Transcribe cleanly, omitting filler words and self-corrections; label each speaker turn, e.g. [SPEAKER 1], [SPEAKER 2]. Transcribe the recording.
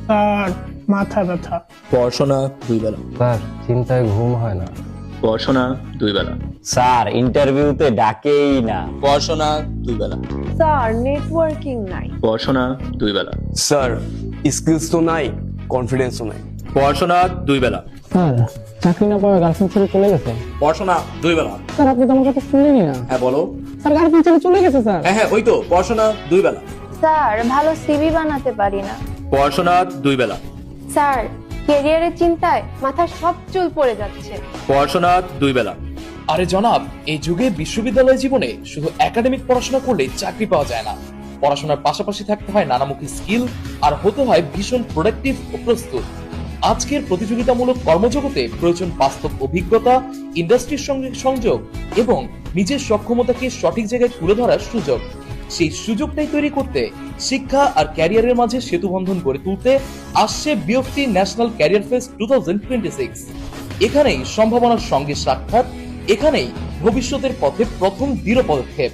[SPEAKER 1] Sir মাথা ব্যথা।
[SPEAKER 2] পড়াশোনা 2 বেলা।
[SPEAKER 3] স্যার চিন্তায় ঘুম হয় না।
[SPEAKER 2] পড়াশোনা 2 বেলা।
[SPEAKER 4] স্যার ইন্টারভিউতে ডাকেই না।
[SPEAKER 2] পড়াশোনা 2 বেলা।
[SPEAKER 5] স্যার নেটওয়ার্কিং নাই।
[SPEAKER 2] পড়াশোনা 2 বেলা।
[SPEAKER 6] স্যার স্কিলস তো নাই, কনফিডেন্সও নাই।
[SPEAKER 2] পড়াশোনা 2 বেলা।
[SPEAKER 1] স্যার চাকরি না পাওয়া গার্লফ্রেন্ড ছেড়ে চলে গেছে।
[SPEAKER 2] পড়াশোনা 2 বেলা।
[SPEAKER 1] স্যার আপনি তো আমার কথা শুনলেনই না।
[SPEAKER 2] হ্যাঁ বলো।
[SPEAKER 1] স্যার গার্লফ্রেন্ড ছেড়ে চলে গেছে স্যার।
[SPEAKER 2] হ্যাঁ ওই তো পড়াশোনা 2 বেলা।
[SPEAKER 5] স্যার ভালো সিভি বানাতে পারি না।
[SPEAKER 2] পড়াশোনা 2 বেলা।
[SPEAKER 5] স্যার ক্যারিয়ারের চিন্তায় মাথার সব চুল পড়ে যাচ্ছে।
[SPEAKER 2] পড়াশোনা 2 বেলা।
[SPEAKER 7] আরে জনাব, এই যুগে বিশ্ববিদ্যালয় জীবনে শুধু একাডেমিক পড়াশোনা করলে চাকরি পাওয়া যায় না। পড়াশোনার পাশাপাশি থাকতে হয় নানামুখী স্কিল আর হতে হয় ভীষণ প্রোডাক্টিভ ও প্রস্তুত। আজকের প্রতিযোগিতামূলক কর্মজগতে প্রয়োজন বাস্তব অভিজ্ঞতা, ইন্ডাস্ট্রির সঙ্গে সংযোগ এবং নিজের সক্ষমতাকে সঠিক জায়গায় তুলে ধরার সুযোগ। সেই সুযোগটাই তৈরি করতে শিক্ষা আর ক্যারিয়ারের মাঝে সেতুবন্ধন গড়ে তুলতে আসছে বিএফটি ন্যাশনাল ক্যারিয়ার ফেস্ট 2026। এখানেই সম্ভাবনার সঙ্গে সাক্ষাৎ, এখানেই ভবিষ্যতের পথে প্রথম দৃঢ় পদক্ষেপ।